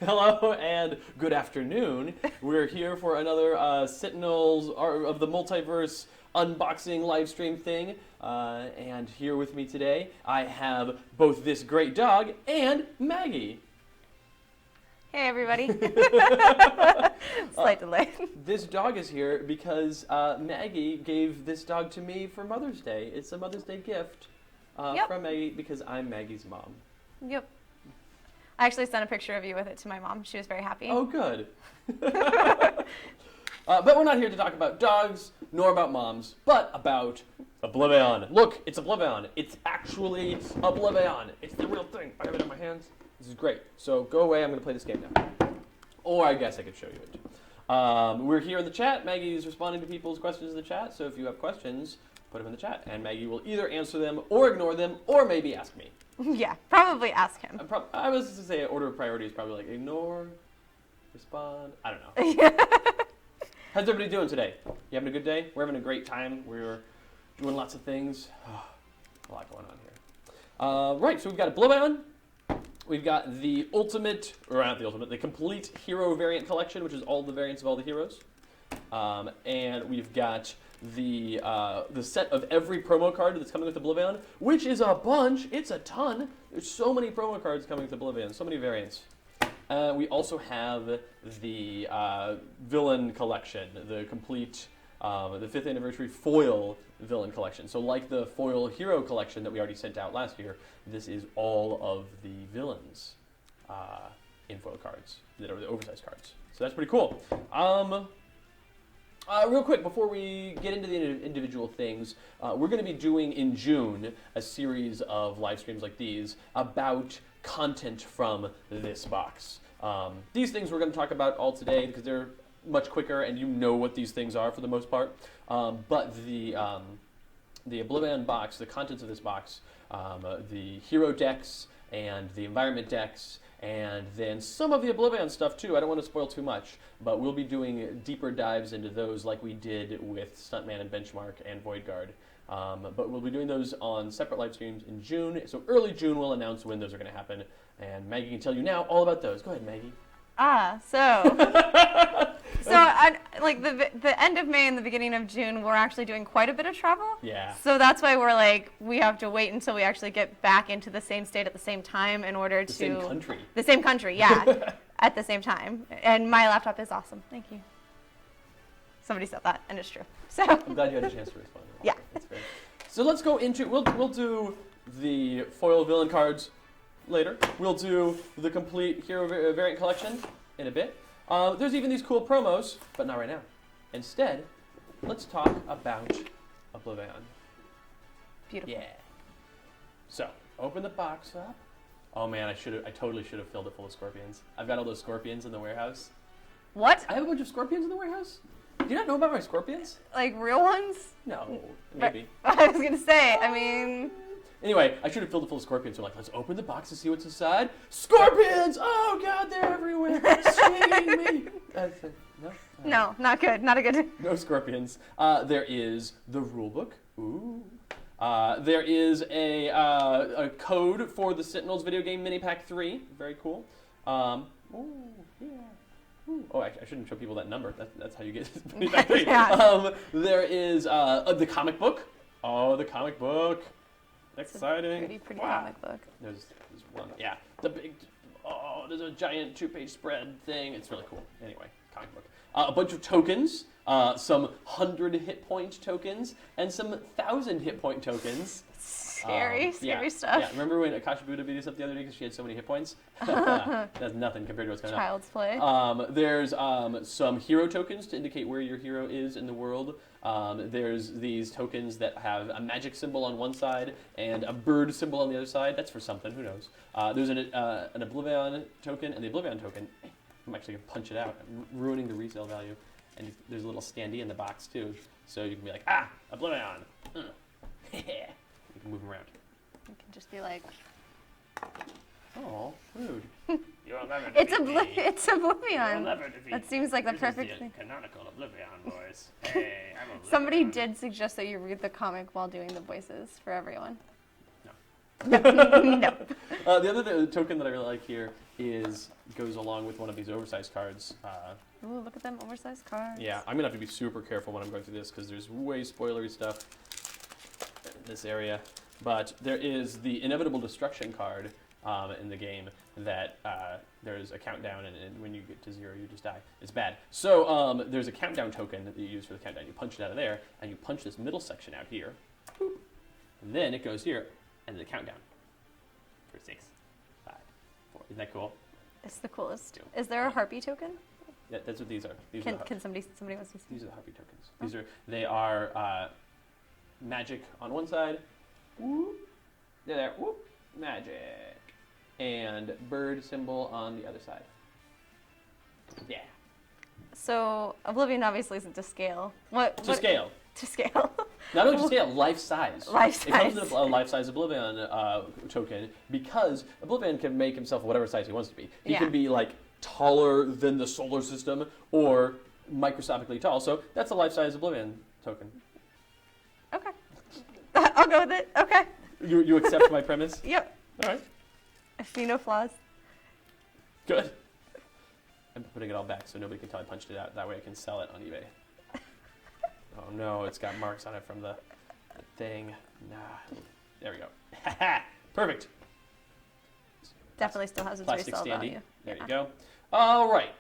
Hello and good afternoon. We're here for another Sentinels of the Multiverse unboxing live stream thing. And here with me today, I have both this great dog and Maggie. Hey everybody. Slight delay. This dog is here because Maggie gave this dog to me for Mother's Day. It's a Mother's Day gift from Maggie because I'm Maggie's mom. Yep. I actually sent a picture of you with it to my mom. She was very happy. Oh, good. But we're not here to talk about dogs, nor about moms, but about OblivAeon. Look, it's OblivAeon. It's actually OblivAeon. It's the real thing. I have it in my hands. This is great. So go away. I'm going to play this game now. Or I guess I could show you it. We're here in the chat. Maggie is responding to people's questions in the chat. So if you have questions, put them in the chat. And Maggie will either answer them or ignore them or maybe ask me. Yeah, probably ask him. I was to say order of priority is probably like ignore, respond. I don't know. How's everybody doing today? You having a good day? We're having a great time. We're doing lots of things. A lot going on here. Right, so we've got OblivAeon. We've got the ultimate, or not the ultimate, the complete hero variant collection, which is all the variants of all the heroes. And we've got the set of every promo card that's coming with OblivAeon, which is a bunch. It's a ton. There's so many promo cards coming with OblivAeon, so many variants. We also have the villain collection, the complete, the 5th anniversary foil villain collection. So like the foil hero collection that we already sent out last year, this is all of the villains in foil cards that are the oversized cards. So that's pretty cool. Real quick, before we get into the individual things, we're going to be doing in June a series of live streams like these about content from this box. These things we're going to talk about all today because they're much quicker and you know what these things are for the most part. But the OblivAeon box, the contents of this box, the hero decks and the environment decks, and then some of the OblivAeon stuff too. I don't want to spoil too much, but we'll be doing deeper dives into those like we did with Stuntman and Benchmark and Void Guard. But we'll be doing those on separate live streams in June. So early June we'll announce when those are going to happen. And Maggie can tell you now all about those. Go ahead, Maggie. Like the end of May and the beginning of June, we're actually doing quite a bit of travel. Yeah. So that's why we're like, we have to wait until we actually get back into the same state at the same time in order to... The same country. The same country, yeah. At the same time. And my laptop is awesome. Thank you. Somebody said that, and it's true. So I'm glad you had a chance to respond. Yeah. That's great. So let's go into... We'll do the foil villain cards later. We'll do the complete hero variant collection in a bit. There's even these cool promos, but not right now. Instead, let's talk about OblivAeon. beautiful. Yeah. So, open the box up. Oh man, I totally should have filled it full of scorpions. I've got all those scorpions in the warehouse. What? I have a bunch of scorpions in the warehouse. Do you not know about my scorpions? Like real ones? No, maybe. I was going to say, I mean... Anyway, I should have filled it full of scorpions. So I'm like, let's open the box to see what's inside. Scorpions! Oh god, they're everywhere. Stinging me. No? No, not good. Not a good... No scorpions. There is the rule book. Ooh. There is a code for the Sentinels video game mini pack 3. Very cool. Oh, yeah. Ooh. Oh, I shouldn't show people that number. That's how you get mini pack 3. Yeah. There is the comic book. Oh, the comic book. Exciting. Pretty comic book. There's one. Yeah. The big... Oh, there's a giant 2-page spread thing. It's really cool. Anyway, comic book. A bunch of tokens. Some 100 hit point tokens. And some 1,000 hit point tokens. Scary stuff. Yeah, remember when Akasha Buddha beat us up the other day because she had so many hit points? That's nothing compared to what's going on. Child's play. There's some hero tokens to indicate where your hero is in the world. There's these tokens that have a magic symbol on one side and a bird symbol on the other side. That's for something, who knows. There's an OblivAeon token, and the OblivAeon token, I'm actually going to punch it out. I'm ruining the resale value. And there's a little standee in the box, too. So you can be like, OblivAeon. You can move them around. You can just be like... Oh, rude. You'll never It's defeat me. It's OblivAeon. You'll never defeat That seems like the This perfect is the thing. canonical OblivAeon voice. Hey, I'm OblivAeon. Somebody did suggest that you read the comic while doing the voices for everyone. No. No. The other token that I really like here goes along with one of these oversized cards. Ooh, look at them oversized cards. Yeah, I'm going to have to be super careful when I'm going through this because there's way spoilery stuff in this area. But there is the Inevitable Destruction card in the game that there's a countdown, and when you get to 0, you just die. It's bad. So there's a countdown token that you use for the countdown. You punch it out of there, and you punch this middle section out here. Boop. And then it goes here, and the countdown. For 6, 5, 4. Isn't that cool? It's the coolest. Is there a Harpy token? Yeah, that's what these are. Can somebody wants to see? These are the Harpy tokens. They are magic on one side. Whoop. They're there. Whoop. Magic. And bird symbol on the other side. Yeah. So OblivAeon obviously isn't to scale. To scale. To scale. Not only to scale, life size. Life It comes size. in a life size OblivAeon token because OblivAeon can make himself whatever size he wants to be. He Yeah. can be like taller than the solar system or microscopically tall. So that's a life size OblivAeon token. Okay. I'll go with it. Okay. You accept my premise? Yep. All right. I see no flaws. Good. I'm putting it all back so nobody can tell I punched it out. That way I can sell it on eBay. Oh no, it's got marks on it from the thing. Nah. There we go. Perfect. Definitely still has its Plastic resale standee. value. There Yeah. you go. All right.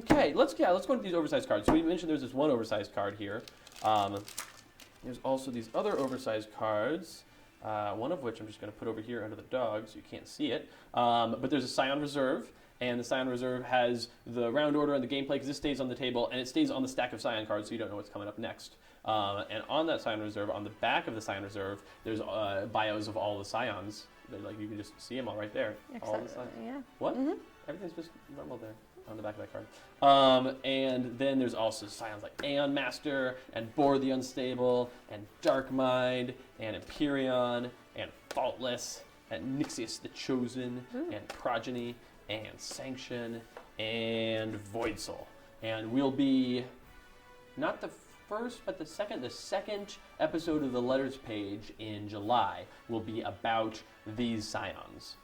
Okay. Let's go into these oversized cards. So we mentioned there's this one oversized card here. There's also these other oversized cards. One of which I'm just going to put over here under the dog so you can't see it. But there's a Scion Reserve, and the Scion Reserve has the round order and the gameplay because this stays on the table, and it stays on the stack of Scion cards so you don't know what's coming up next. And on that Scion Reserve, on the back of the Scion Reserve, there's bios of all the Scions. Like you can just see them all right there. All the Scions. Yeah. What? Mm-hmm. Everything's just normal there on the back of that card. And then there's also Scions like Aeon Master and Bor the Unstable and Dark Mind and Empyreon and Faultless and Nixius the Chosen and Progeny and Sanction and Voidsoul. And we'll be not the first, but the second episode of the letters page in July will be about these Scions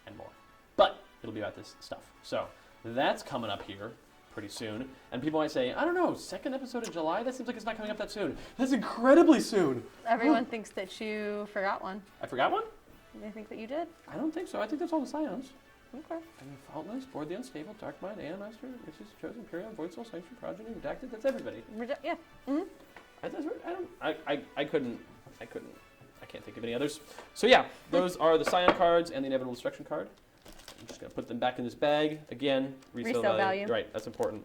and more. But it'll be about this stuff. So that's coming up here pretty soon. And people might say, I don't know, second episode in July? That seems like it's not coming up that soon. That's incredibly soon. Everyone thinks that you forgot one. I forgot one? They think that you did? I don't think so. I think that's all the Scions. Okay. I mean, Faultless, Bor the Unstable, Dark Mind, Aeon Master, Nixius the Chosen, Empyreon, Voidsoul, Sanction, Progeny, Redacted. That's everybody. Yeah. Mm-hmm. I can't think of any others. So yeah, those are the Scion cards and the Inevitable Destruction card. I'm just going to put them back in this bag. Again, resale value. Right, that's important.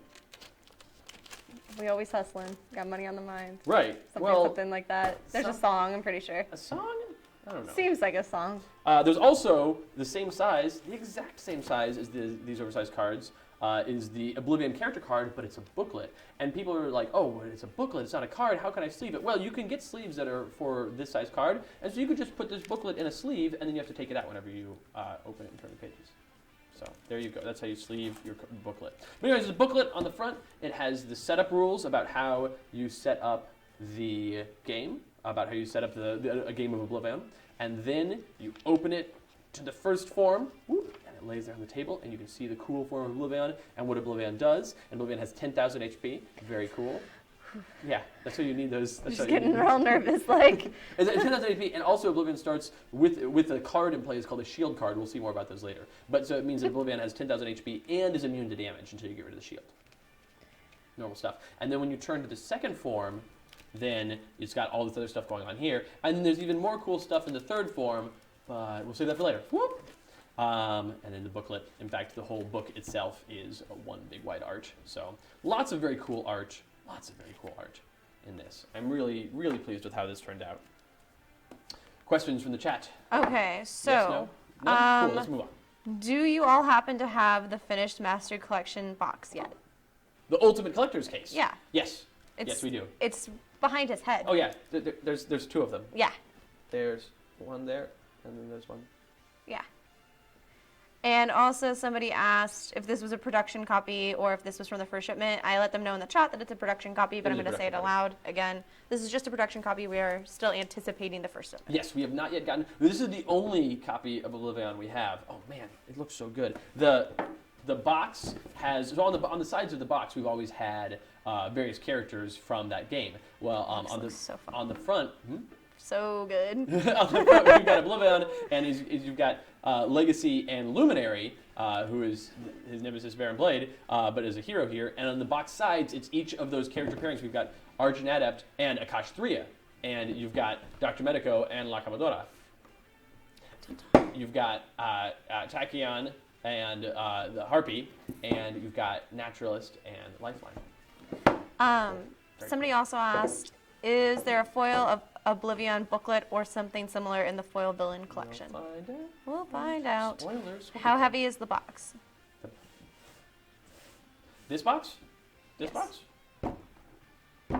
We always hustling. Got money on the mind. Right. Something like that. There's a song, I'm pretty sure. A song? I don't know. Seems like a song. There's also the same size, the exact same size as these oversized cards, is the OblivAeon character card, but it's a booklet. And people are like, oh, it's a booklet, it's not a card, how can I sleeve it? Well, you can get sleeves that are for this size card, and so you could just put this booklet in a sleeve, and then you have to take it out whenever you open it and turn the pages. So there you go. That's how you sleeve your booklet. But anyways, there's a booklet on the front. It has the setup rules about how you set up the game, about how you set up a game of OblivAeon. And then you open it to the first form, whoop, and it lays there on the table, and you can see the cool form of OblivAeon and what OblivAeon does. And OblivAeon has 10,000 HP. Very cool. Yeah, that's why you need those. I'm just getting real nervous, like. It's 10,000 HP, and also OblivAeon starts with a card in play. It's called a shield card. We'll see more about those later. But so it means that OblivAeon has 10,000 HP and is immune to damage until you get rid of the shield. Normal stuff. And then when you turn to the second form, then it's got all this other stuff going on here. And then there's even more cool stuff in the third form, but we'll save that for later. Whoop! And then the booklet, in fact, the whole book itself is one big white art. So lots of very cool art. Lots of very cool art in this. I'm really, really pleased with how this turned out. Questions from the chat? Okay, so Yes, no? No? Cool, let's move on. do you all happen to have the finished Master Collection box yet? The Ultimate Collector's Case? Yeah. Yes. Yes, we do. It's behind his head. Oh, yeah. There's two of them. Yeah. There's one there, and then there's one. Yeah. And also somebody asked if this was a production copy or if this was from the first shipment. I let them know in the chat that it's a production copy, but I'm going to say it aloud again. This is just a production copy. We are still anticipating the first shipment. Yes, we have not yet gotten. This is the only copy of OblivAeon we have. Oh man, it looks so good. The box has so on the sides of the box we've always had various characters from that game. Well, on the front. So good. On the front, you've got OblivAeon, and you've got Legacy and Luminary, who is his nemesis Baron Blade, but is a hero here. And on the box sides, it's each of those character pairings. We've got Argent Adept and Akash 3, and you've got Dr. Medico and La Commodora. You've got Tachyon and the Harpy, and you've got Naturalist and Lifeline. Somebody also asked, is there a foil of OblivAeon booklet or something similar in the foil villain collection? We'll find out. Spoilers. How heavy is the box? This box? This Yes. box?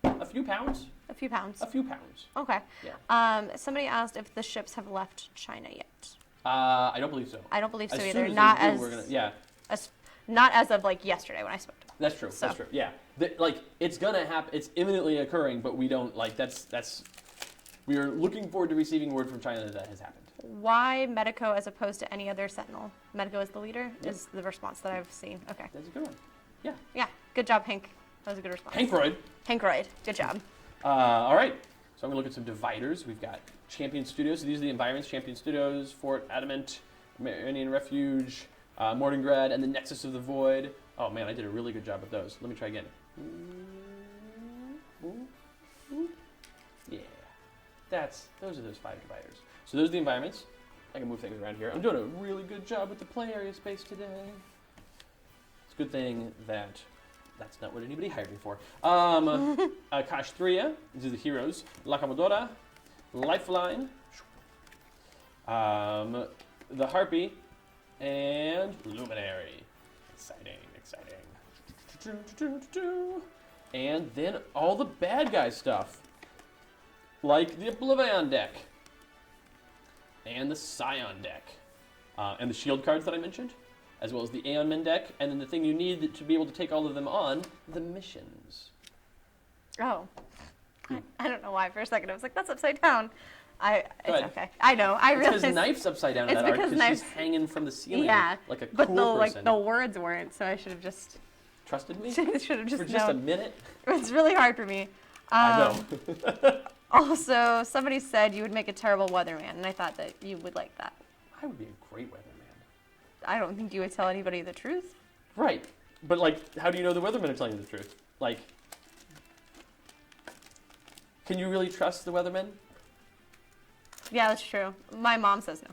A few pounds? A few pounds. A few pounds. Okay. Yeah. Somebody asked if the ships have left China yet. I don't believe so. I don't believe so As either. soon Not they do, as, we're gonna, yeah. not as of like yesterday when I spoke to them. That's true. So. That's true. Yeah. It's gonna happen. It's imminently occurring, but we don't like. That's. We are looking forward to receiving word from China that has happened. Why Medico as opposed to any other Sentinel? Medico is the leader. Yep. Is the response that I've seen. Okay. That's a good one. Yeah. Yeah. Good job, Hank. That was a good response. Hankroyd. Hankroyd. Good job. All right. So I'm gonna look at some dividers. We've got Champion Studios. So these are the environments: Champion Studios, Fort Adamant, Marian Refuge, Mordengrad, and the Nexus of the Void. Oh man, I did a really good job with those. Let me try again. Yeah, those are those 5 dividers. So those are the environments. I can move things around here. I'm doing a really good job with the play area space today. It's a good thing that that's not what anybody hired me for. Kashtria, these are the heroes. La Commodora, Lifeline, the Harpy, and Luminary. Exciting. And then all the bad guy stuff, like the OblivAeon deck, and the Scion deck, and the shield cards that I mentioned, as well as the Aeon Men deck, and then the thing you need to be able to take all of them on, the missions. Oh. I don't know why for a second I was like, that's upside down. It's ahead. okay. I know. I It's realized. because Knife's upside down in It's that art because because she's Knife's- hanging from the ceiling Yeah, like a but cool the person. the words weren't, so I should have just Trusted me? should have just For just a known. minute? It's really hard for me. I know. Also, somebody said you would make a terrible weatherman, and I thought that you would like that. I would be a great weatherman. I don't think you would tell anybody the truth. Right. But, like, how do you know the weathermen are telling you the truth? Like, can you really trust the weathermen? Yeah, that's true. My mom says no.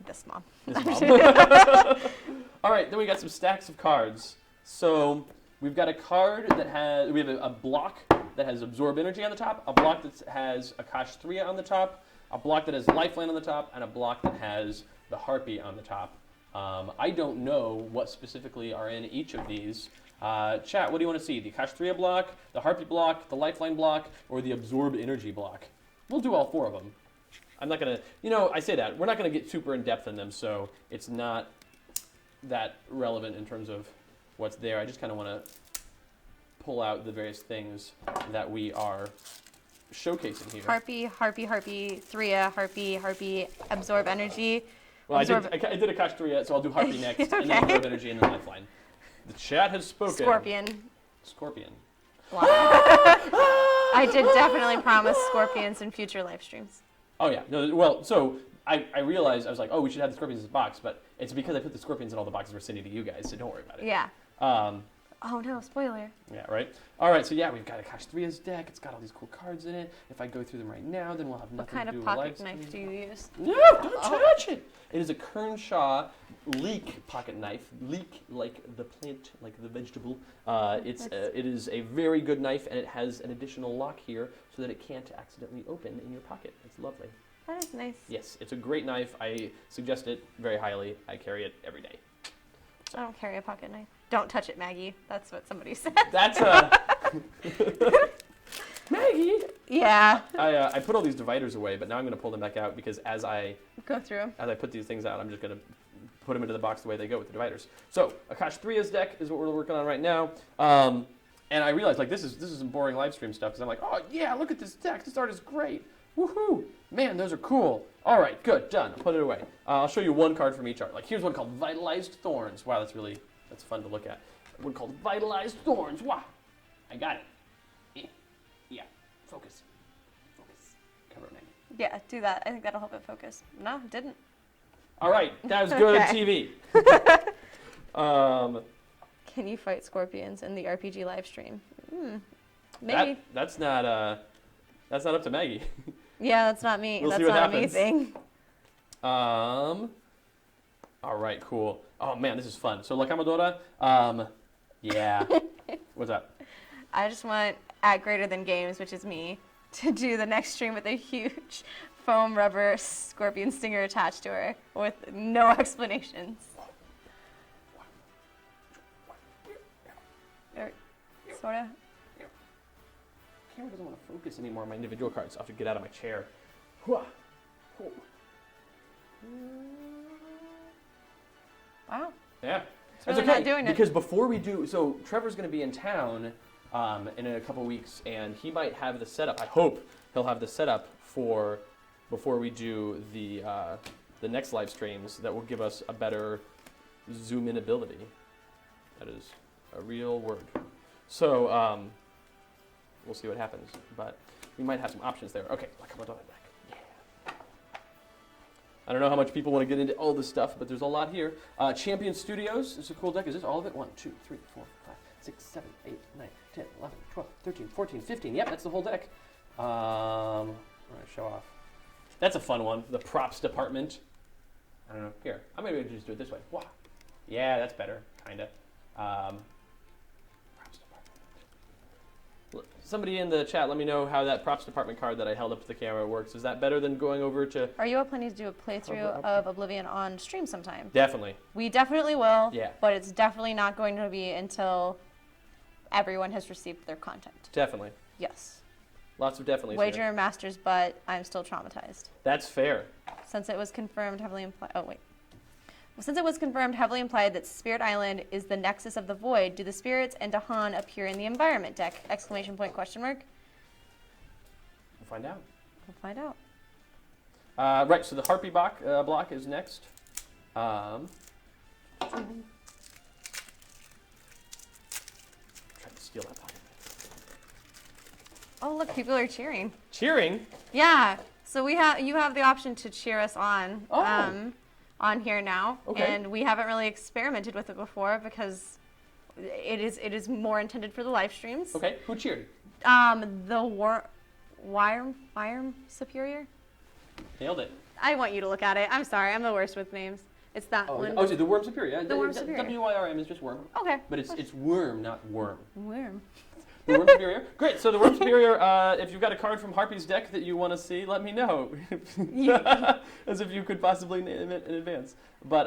This mom. This mom. All right, then we got some stacks of cards. So we've got a card that has, we have a block that has Absorb Energy on the top, a block that has Akash 3 on the top, a block that has Lifeline on the top, and a block that has the Harpy on the top. I don't know what specifically are in each of these. Chat, what do you want to see? The Akash 3 block, the Harpy block, the Lifeline block, or the Absorb Energy block? We'll do all 4 of them. I'm not going to, I say that. We're not going to get super in-depth in them, so it's not that relevant in terms of what's there. I just kind of want to pull out the various things that we are showcasing here. Harpy, Thria, Harpy, Absorb Energy. Well, I did Akash 3, so I'll do Harpy next, and then Absorb Energy, and then Lifeline. The chat has spoken. Scorpion. Wow. I did definitely promise scorpions in future live streams. Oh, yeah. No, well, so I realized, I was like, oh, we should have the scorpions in this box, but it's because I put the scorpions in all the boxes we're sending to you guys, so don't worry about it. Yeah. Um, Oh no, spoiler. Yeah, right? All right, so yeah, we've got Akash 3's deck. It's got all these cool cards in it. If I go through them right now, then we'll have What nothing kind to do of with pocket live knife do stream. you use? No, don't touch it! It is a Kernshaw leek pocket knife. Leek like the plant, like the vegetable. It is a very good knife, and it has an additional lock here so that it can't accidentally open in your pocket. It's lovely. That is nice. Yes, it's a great knife. I suggest it very highly. I carry it every day. I don't carry a pocket knife. Don't touch it, Maggie. That's what somebody said. That's Maggie. Yeah. I put all these dividers away, but now I'm going to pull them back out because as I Go through. put these things out, I'm just going to put them into the box the way they go with the dividers. So Akash 3's deck is what we're working on right now. And I realized like this is some boring live stream stuff because I'm like, oh yeah, look at this deck. This art is great. Woohoo! Man, those are cool. All right, good, done. I'll put it away. I'll show you one card from each art. Like here's one called Vitalized Thorns. Wow, that's fun to look at. One called Vitalized Thorns. Wow, I got it. Yeah, focus. Cover it, Maggie. Yeah, do that. I think that'll help it focus. No, it didn't. All right, that was good Okay. TV. Can you fight scorpions in the RPG live stream? Maybe. That's not up to Maggie. Yeah, that's not me. We'll That's see what not happens. a me thing. All right, cool. Oh man, this is fun. So La Camadora, yeah. What's up? I just want at Greater Than Games, which is me, to do the next stream with a huge foam rubber scorpion stinger attached to her with no explanations. Or sorta. Camera doesn't want to focus anymore on my individual cards. I'll have to get out of my chair. Hooah. Oh. Wow. Yeah. It's That's really okay, not doing it. because before we do, so Trevor's going to be in town in a couple weeks, and he might have the setup. I hope he'll have the setup for before we do the next live streams that will give us a better zoom in ability. That is a real word. So we'll see what happens, but we might have some options there. Okay, come on, deck. Yeah. I don't know how much people want to get into all this stuff, but there's a lot here. Champion Studios is a cool deck. Is this all of it? 1, 2, 3, 4, 5, 6, 7, 8, 9, 10, 11, 12, 13, 14, 15. Yep, that's the whole deck. I'm going to show off. That's a fun one. The props department. I don't know. Here, I'm going to just do it this way. Wow. Yeah, that's better, kind of. Props department. Somebody in the chat, let me know how that props department card that I held up to the camera works. Is that better than going over to... Are you all planning to do a playthrough of OblivAeon on stream sometime? Definitely. We definitely will. Yeah. But it's definitely not going to be until everyone has received their content. Definitely. Yes. Lots of definitely. Wager your masters, but I'm still traumatized. That's fair. Since it was confirmed heavily implied. Oh wait. Since it was confirmed heavily implied that Spirit Island is the nexus of the void, do the spirits and Dahan appear in the environment deck? Exclamation point, question mark. We'll find out. We'll find out. Right, so the Harpy block is next. Try to steal that pocket. Oh look, people are cheering. Cheering? Yeah. So you have the option to cheer us on. Oh. On here now, Okay. and we haven't really experimented with it before because it is more intended for the live streams. Okay, who cheered? The Worm Superior. Nailed it. I want you to look at it. I'm sorry, I'm the worst with names. It's that one. Oh, is it the Worm Superior? The Worm Superior. WYRM is just worm. Okay. But it's worm, not worm. Worm. The Worm Superior. Great. So the Worm Superior. If you've got a card from Harpy's deck that you want to see, let me know. As if you could possibly name it in advance. But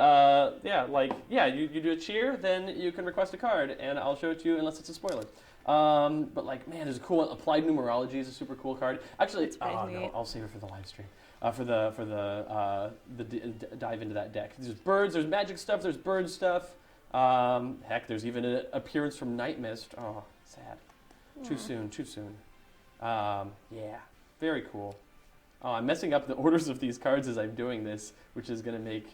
you do a cheer, then you can request a card, and I'll show it to you unless it's a spoiler. But man, there's a cool one. Applied Numerology is a super cool card. Actually, It's pretty neat. no, I'll save it for the live stream. For the dive into that deck. There's birds. There's magic stuff. There's bird stuff. Heck, there's even an appearance from Night Mist. Oh, sad. Too soon. Yeah, very cool. Oh, I'm messing up the orders of these cards as I'm doing this, which is going to make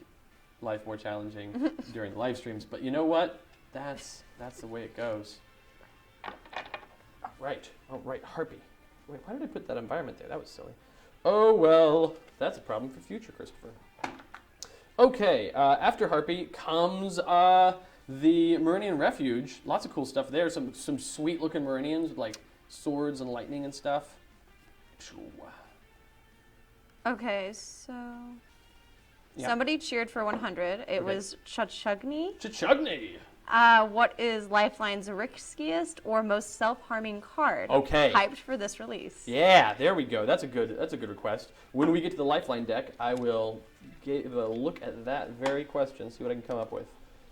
life more challenging during the live streams. But you know what? That's the way it goes. Right. Oh, right. Harpy. Wait, why did I put that environment there? That was silly. Oh, well, that's a problem for future, Christopher. Okay, after Harpy comes the Meridian Refuge. Lots of cool stuff there. Some sweet looking Meridians with like swords and lightning and stuff. Okay, so Yeah. somebody cheered for 100. It Okay. was Chuchugni. Chichugni. What is Lifeline's riskiest or most self-harming card? Okay. Hyped for this release. Yeah, there we go. That's a good request. When we get to the Lifeline deck, I will give a look at that very question, see what I can come up with.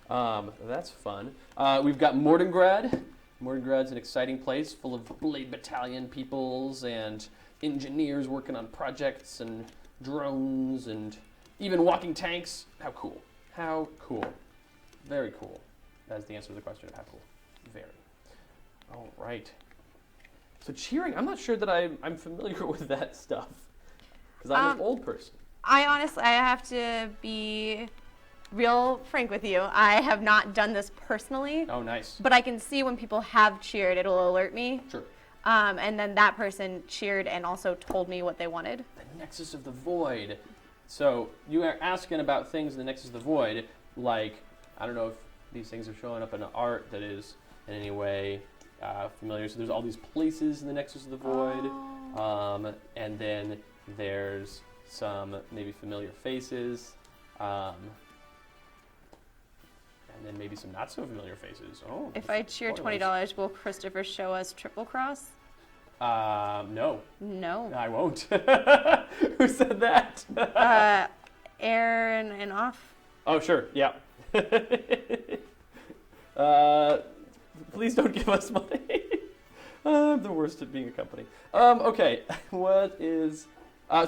That's fun. We've got Mordengrad. Mordgrad's an exciting place full of Blade Battalion peoples and engineers working on projects and drones and even walking tanks. How cool. How cool. Very cool. That's the answer to the question of how cool. Very. All right. So cheering, I'm not sure that I'm familiar with that stuff. Because I'm an old person. I have to be real frank with you. I have not done this personally. Oh, nice. But I can see when people have cheered, it'll alert me. Sure. And then that person cheered and also told me what they wanted. The Nexus of the Void. So you are asking about things in the Nexus of the Void, like, I don't know if these things are showing up in art that is in any way familiar. So there's all these places in the Nexus of the Void. And then there's some maybe familiar faces. And then maybe some not so familiar faces. Oh. If I cheer $20, will Christopher show us Triple Cross? No. No. I won't. Who said that? Aaron and Off. Oh, sure. Yeah. Please don't give us money. I'm the worst at being a company. Okay. What is...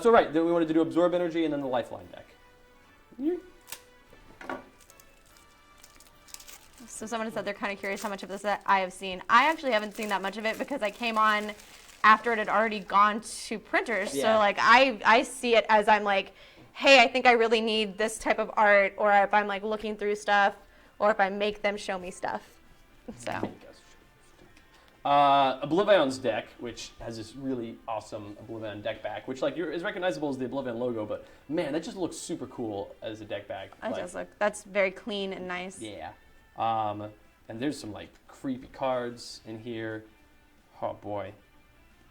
so, right. Then we wanted to do Absorb Energy and then the Lifeline deck. So someone said they're kind of curious how much of this I have seen. I actually haven't seen that much of it because I came on after it had already gone to printers. Yeah. So like I see it as I'm like, hey, I think I really need this type of art, or if I'm like looking through stuff, or if I make them show me stuff. So. OblivAeon's deck, which has this really awesome OblivAeon deck back, which like is recognizable as the OblivAeon logo, but man, that just looks super cool as a deck back. It does look. That's very clean and nice. Yeah. And there's some like creepy cards in here. Oh boy.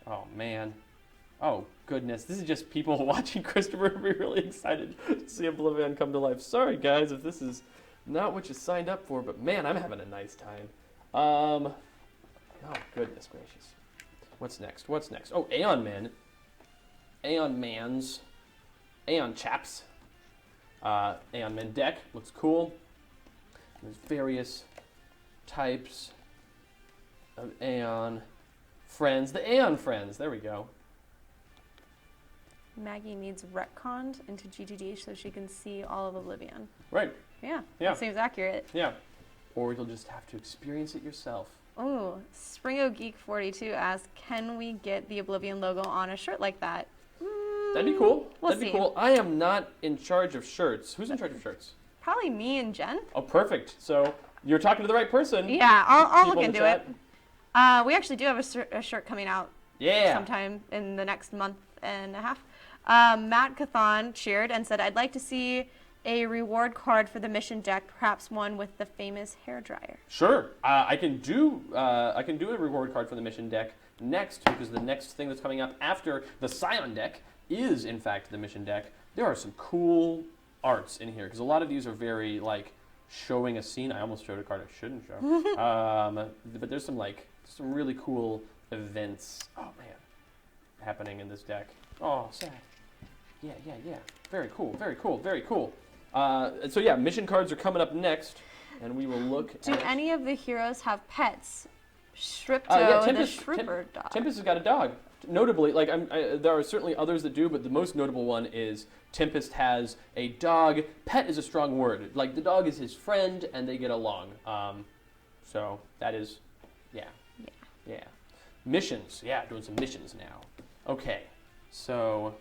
Oh man. Oh goodness. This is just people watching Christopher be really excited to see OblivAeon come to life. Sorry guys if this is not what you signed up for, but man, I'm having a nice time. Oh goodness gracious. What's next? What's next? Oh, Aeon Men. Aeon Mans. Aeon Chaps. Aeon Men deck. Looks cool. There's various types of Aeon Friends. The Aeon Friends. There we go. Maggie needs retconned into GTD so she can see all of OblivAeon. Right. Yeah. Yeah. That seems accurate. Yeah. Or you'll just have to experience it yourself. Oh, Springo Geek 42 asks, can we get the OblivAeon logo on a shirt like that? That'd be cool. We'll That'd be see. cool. I am not in charge of shirts. Who's in charge of shirts? Probably me and Jen. Oh, perfect. So you're talking to the right person. Yeah, I'll People look in the into it. chat. We actually do have a shirt coming out Yeah. sometime in the next month and a half. Matt Cathon cheered and said, I'd like to see a reward card for the mission deck, perhaps one with the famous hairdryer. Sure. I can do a reward card for the mission deck next, because the next thing that's coming up after the Scion deck is, in fact, the mission deck. There are some cool arts in here, because a lot of these are very, like, showing a scene. I almost showed a card I shouldn't show. But there's some really cool events, happening in this deck. Oh, sad. Yeah. Very cool. So yeah, mission cards are coming up next, and we will look Do at... any of the heroes have pets? Shripto, yeah, the Tempest, Shrooper dog. Tempest has got a dog. Notably, like there are certainly others that do, but the most notable one is Tempest has a dog. Pet is a strong word. Like, the dog is his friend, and they get along. So that is, yeah. Missions, doing some missions now. Okay, so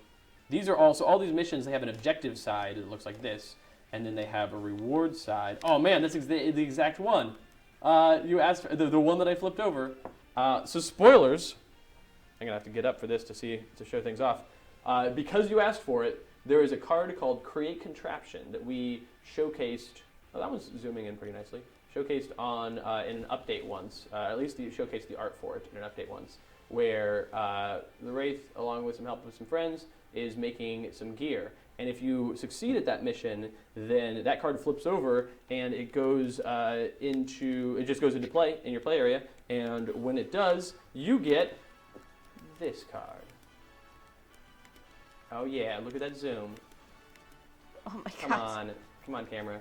these are also, all these missions, they have an objective side that looks like this, and then they have a reward side. Oh man, that's the exact one. You asked for the one that I flipped over. So spoilers. I'm gonna have to get up for this to show things off. Because you asked for it, there is a card called Create Contraption that we showcased. Oh, that one's zooming in pretty nicely. Showcased on in an update once. At least you showcased the art for it in an update once, where the Wraith, along with some help with some friends, is making some gear. And if you succeed at that mission, then that card flips over and it goes just goes into play in your play area. And when it does, you get this card. Oh yeah, look at that zoom. Oh my god. Come on camera.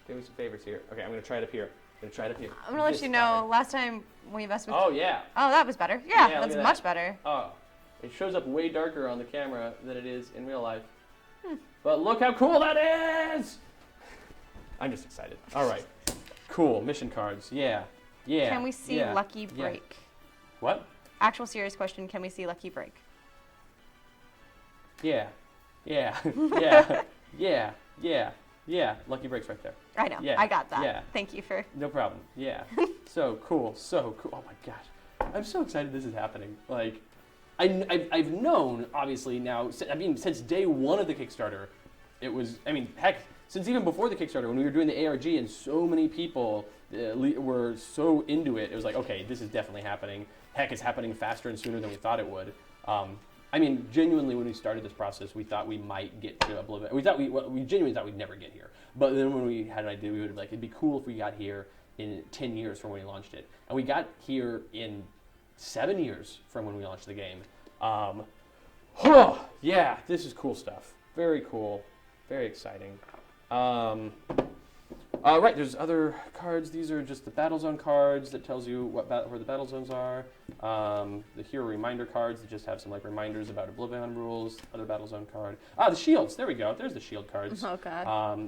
Do me some favors here. Okay, I'm gonna try it up here. Gonna try it up here. I'm gonna let This you know. card. Last time we messed with. Oh yeah. Oh, that was better. Yeah, Yeah, look that's at much that. better. Oh, it shows up way darker on the camera than it is in real life. But look how cool that is! I'm just excited. All right. Cool. Mission cards. Yeah. Yeah. Can we see yeah, Lucky yeah. Break? What? Actual serious question. Can we see Lucky Break? Yeah. Yeah. Yeah. Yeah. Yeah. Yeah. Lucky Break's right there. I know. Yeah, I got that. yeah. Thank you for. No problem. Yeah. So cool. So cool. Oh my gosh. I'm so excited this is happening. Like, I've known, obviously, now, I mean, since day one of the Kickstarter, it was, I mean, heck, since even before the Kickstarter, when we were doing the ARG and so many people were so into it, it was like, okay, this is definitely happening. Heck, it's happening faster and sooner than we thought it would. I mean, genuinely, when we started this process, we thought we might get to OblivAeon. We genuinely thought we'd never get here. But then when we had an idea, we would be like, it'd be cool if we got here in 10 years from when we launched it. And we got here in 7 years from when we launched the game. Yeah, this is cool stuff. Very cool. Very exciting. Right, there's other cards. These are just the battle zone cards that tells you where the battle zones are. The hero reminder cards that just have some like reminders about OblivAeon rules. Other battle zone card. The shields. There we go. There's the shield cards. Oh God.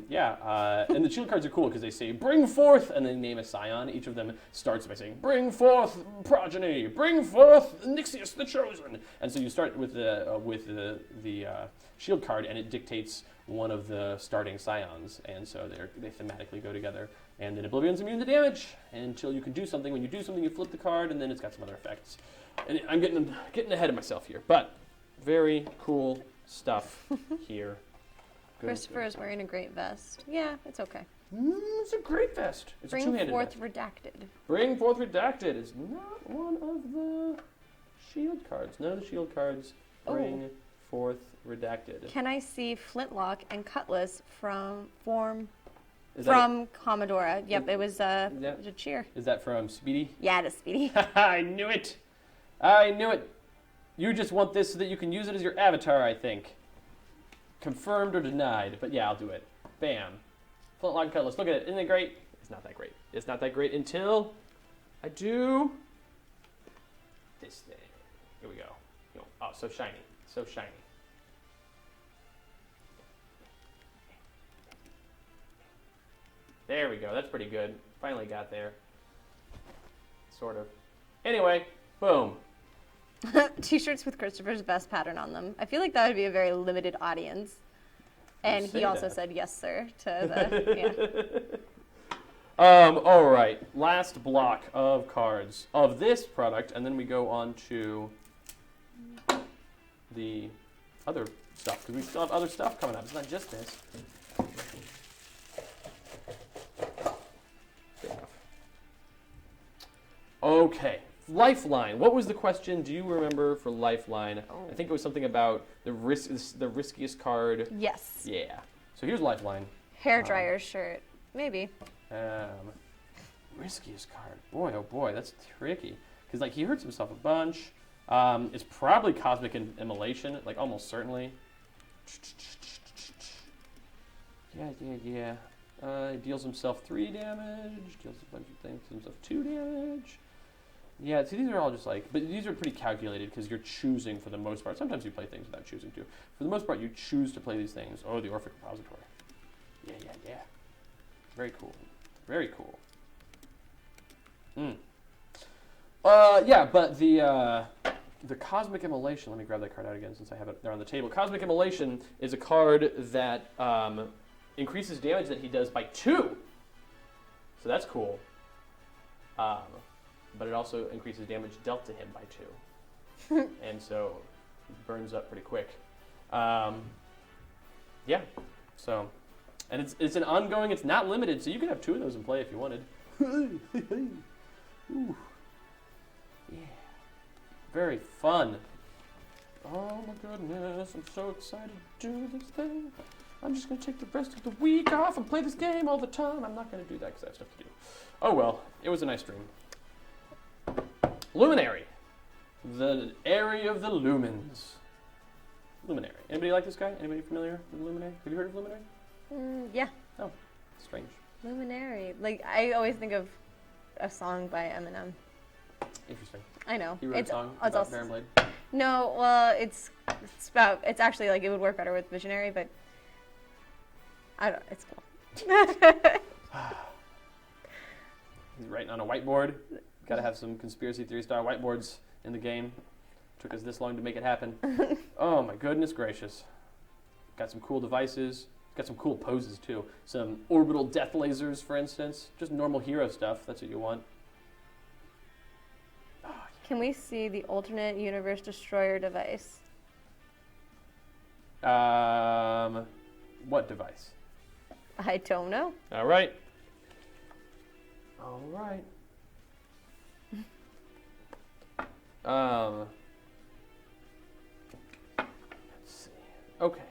And the shield cards are cool because they say "Bring forth" and they name a scion. Each of them starts by saying "Bring forth progeny, bring forth Nixius the Chosen." And so you start with the shield card, and it dictates one of the starting scions, and so they thematically go together. And then OblivAeon's immune to damage until you can do something. When you do something, you flip the card, and then it's got some other effects. And I'm getting ahead of myself here, but very cool stuff here. Good, Christopher is wearing a great vest. Yeah, it's okay. It's a great vest. It's a Bring two-handed forth vest. redacted. Bring forth redacted is not one of the shield cards. None of the shield cards bring forth redacted. Can I see Flintlock and Cutlass from Is that Commodora? Yep, it was a cheer. Is that from Speedy? Yeah, it is Speedy. I knew it. I knew it. You just want this so that you can use it as your avatar, I think. Confirmed or denied, but yeah, I'll do it. Bam. Flintlock and Cutlass. Look at it. Isn't it great? It's not that great. It's not that great until I do this thing. Here we go. Oh, so shiny. So shiny. There we go. That's pretty good. Finally got there. Sort of. Anyway, boom. T-shirts with Christopher's vest pattern on them. I feel like that would be a very limited audience. And say he also that. said yes, sir, to the All right. Last block of cards of this product, and then we go on to the other stuff, because we still have other stuff coming up. It's not just this. Good enough. Okay. Lifeline. What was the question? Do you remember for Lifeline? I think it was something about the riskiest card. Yes. Yeah. So here's Lifeline. Hair dryer shirt. Maybe. Riskiest card. Boy, oh boy, that's tricky. Because like he hurts himself a bunch. It's probably Cosmic Immolation, like almost certainly. Yeah. He deals himself 3 damage. Deals a bunch of things. Deals himself 2 damage. Yeah, see, these are all just like, but these are pretty calculated because you're choosing for the most part. Sometimes you play things without choosing to. For the most part, you choose to play these things. Oh, the Orphic Repository. Yeah. Very cool. Very cool. Yeah, but the Cosmic Immolation, let me grab that card out again since I have it there on the table. Cosmic Immolation is a card that increases damage that he does by 2. So that's cool. But it also increases damage dealt to him by 2. And so it burns up pretty quick. Yeah, so, and it's an ongoing, it's not limited, so you could have 2 of those in play if you wanted. Ooh. Yeah, very fun. Oh my goodness, I'm so excited to do this thing. I'm just going to take the rest of the week off and play this game all the time. I'm not going to do that because I have stuff to do. Oh well, it was a nice dream. Luminary. The area of the lumens. Luminary. Anybody like this guy? Anybody familiar with Luminary? Have you heard of Luminary? Yeah. Oh, strange. Luminary. Like, I always think of a song by Eminem. Interesting. I know. He wrote a song it's about also, Baron Blade. No, well, it's actually, like, it would work better with Visionary, but I don't, it's cool. He's writing on a whiteboard. Got to have some conspiracy theory style whiteboards in the game. Took us this long to make it happen. Oh my goodness gracious. Got some cool devices. Got some cool poses too. Some orbital death lasers, for instance. Just normal hero stuff. That's what you want. Can we see the alternate universe destroyer device? What device? I don't know. All right. All right. Let's see. Okay.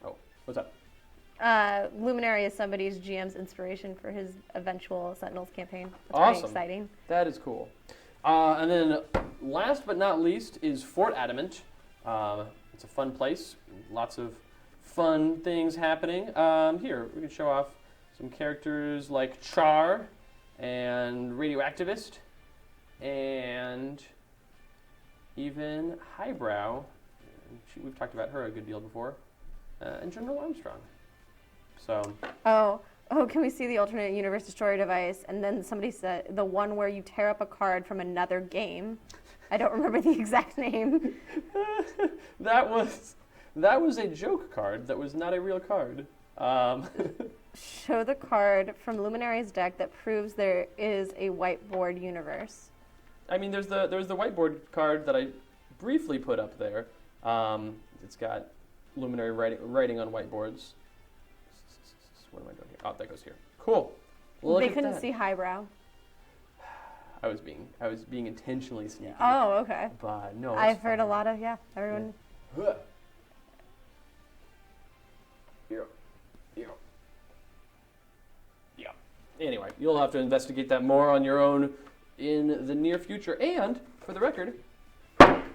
Oh, what's up? Luminary is somebody's GM's inspiration for his eventual Sentinels campaign. That's Awesome. pretty exciting. That is cool. And then last but not least is Fort Adamant. It's a fun place. Lots of fun things happening. Here, we can show off some characters like Char and Radioactivist and even Highbrow. We've talked about her a good deal before. And General Armstrong. So. Oh, can we see the alternate universe destroyer device? And then somebody said the one where you tear up a card from another game. I don't remember the exact name. That was a joke card. That was not a real card. Show the card from Luminary's deck that proves there is a whiteboard universe. I mean, there's the whiteboard card that I briefly put up there. It's got Luminary writing on whiteboards. What am I doing here? Oh, that goes here. Cool. Look they at couldn't that. see Highbrow. I was being intentionally sneaky. Oh, okay. But no. I've heard a lot of everyone. Yeah. Yeah. Anyway, you'll have to investigate that more on your own in the near future. And for the record,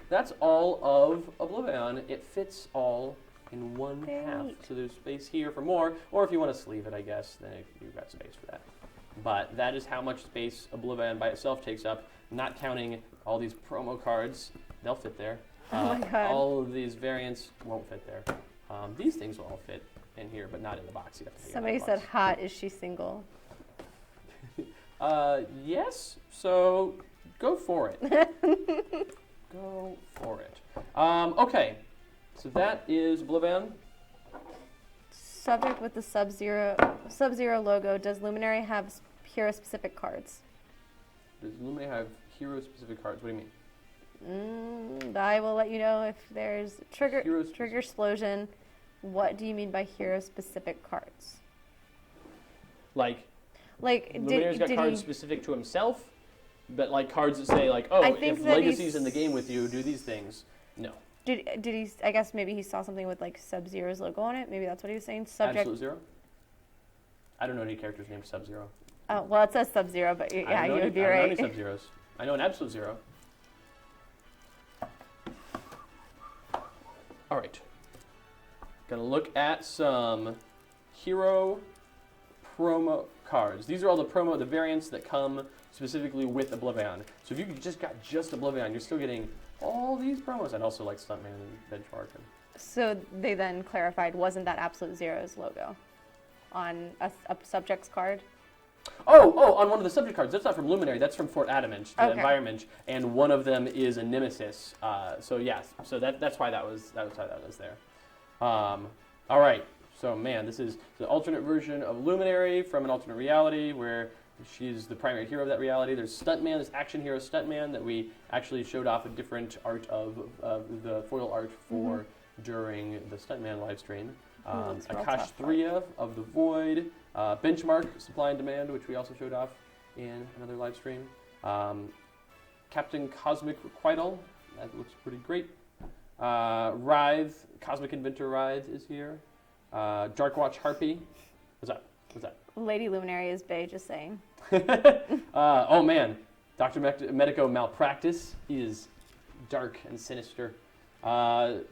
that's all of OblivAeon. It fits all in one half. So there's space here for more. Or if you want to sleeve it, I guess, then you've got space for that. But that is how much space OblivAeon by itself takes up, not counting all these promo cards. They'll fit there. Oh my God. All of these variants won't fit there. These things will all fit in here, but not in the box. You have to take it out of Somebody the said, box. hot, is she single? Yes, so go for it. Go for it. Okay, so that is OblivAeon. Subject with the Sub-Zero logo. Does Luminary have hero-specific cards? Does Luminary have hero-specific cards? What do you mean? I will let you know if there's trigger Hero-specific. explosion. What do you mean by hero-specific cards? Like Luminary's did got cards he, specific to himself, but like cards that say like, oh, I think if that Legacy's in the game with you, do these things. No. Did he? I guess maybe he saw something with like Sub-Zero's logo on it. Maybe that's what he was saying. Subject. Absolute Zero? I don't know any characters named Sub-Zero. Oh well, it says Sub-Zero, but yeah, you would be I don't know right. any Sub-Zeros. I know an Absolute Zero. All right. Gonna look at some hero promo cards. These are all the variants that come specifically with OblivAeon. So if you just got just OblivAeon, you're still getting all these promos. And also like Stuntman and Benchmark. So they then clarified, wasn't that Absolute Zero's logo on a subject's card? Oh, on one of the subject cards. That's not from Luminary. That's from Fort Adamant, the Okay. environment, and one of them is a Nemesis. So yes, so that's why that was there. All right. So man, this is the alternate version of Luminary from an alternate reality where she's the primary hero of that reality. There's Stuntman, this action hero Stuntman that we actually showed off a different art of the foil art for during the Stuntman live stream. Akash 3 of the Void, Benchmark Supply and Demand, which we also showed off in another live stream. Captain Cosmic Requital, that looks pretty great. Writhe, Cosmic Inventor Writhe is here. Darkwatch Harpy. What's that? Lady Luminary is bae, just saying. Oh man, Dr. Medico Malpractice. He is dark and sinister.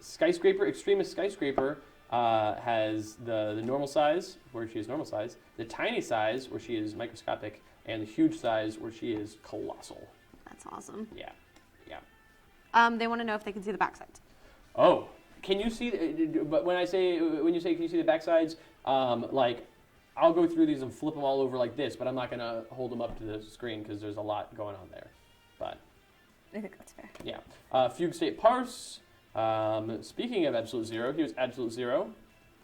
Skyscraper, Extremist Skyscraper has the normal size, where she is normal size, the tiny size, where she is microscopic, and the huge size, where she is colossal. That's awesome. Yeah. They want to know if they can see the backside. Oh, can you see? But when you say can you see the backsides? Like, I'll go through these and flip them all over like this, but I'm not gonna hold them up to the screen because there's a lot going on there. But I think that's fair. yeah, fugue state parse. Speaking of Absolute Zero, here's Absolute Zero,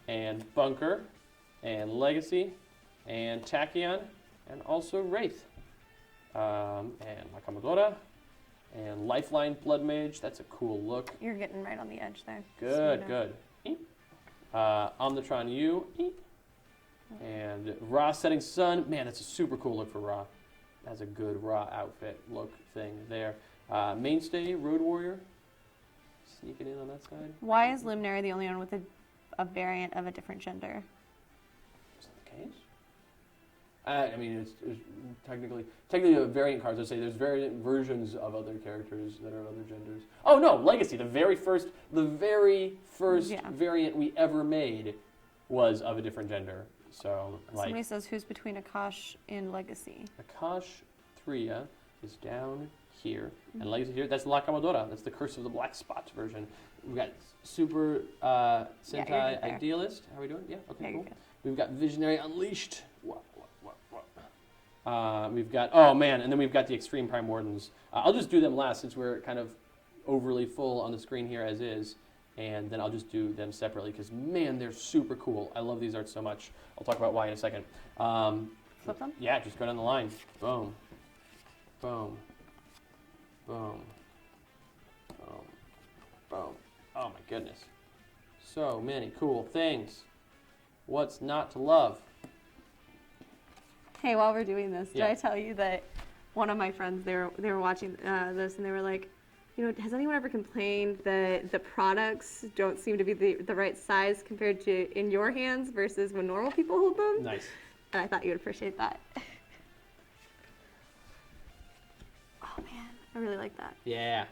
and Bunker, and Legacy, and Tachyon, and also Wraith, and Nakamura. And Lifeline Blood Mage, that's a cool look. You're getting right on the edge there. Good, good. Omnitron U. And Ra Setting Sun. Man, that's a super cool look for Ra. That's a good Ra outfit look thing there. Mainstay, Road Warrior. Sneaking in on that side. Why is Luminary the only one with a variant of a different gender? Is that the case? I mean, it's technically a variant cards. I'd say there's variant versions of other characters that are of other genders. Oh no, Legacy, the very first variant we ever made was of a different gender. So like, somebody says who's between Akash and Legacy. Akash Triya is down here, and Legacy here. That's La Camadora. That's the Curse of the Black Spot version. We've got Super Sentai Idealist. How are we doing? Yeah. Okay. Cool. We've got Visionary Unleashed. We've got, oh man, and then we've got the Extreme Prime Wardens. I'll just do them last since we're kind of overly full on the screen here as is, and then I'll just do them separately because, man, they're super cool. I love these arts so much. I'll talk about why in a second. Flip them? Yeah, just go down the line. Boom. Boom. Boom. Boom. Boom. Oh my goodness. So many cool things. What's not to love? Hey, while we're doing this, did I tell you that one of my friends, they were watching this and they were like, you know, has anyone ever complained that the products don't seem to be the right size compared to in your hands versus when normal people hold them? Nice. And I thought you would appreciate that. Oh man, I really like that. Yeah.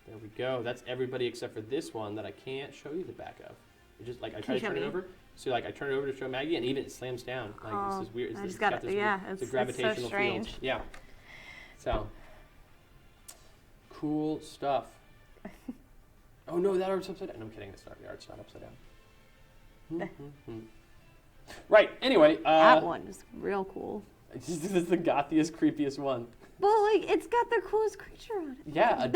There we go. That's everybody except for this one that I can't show you the back of. It just like I try to turn it over. So like I turn it over to show Maggie, and even it slams down. Like this is weird. It's got this weird, it's a gravitational so strange. field. Yeah. So cool stuff. Oh no, that art's upside down. No, I'm kidding. The art's not upside down. Right. Anyway, that one is real cool. This is the gothiest, creepiest one. Well, like it's got the coolest creature on it. Yeah.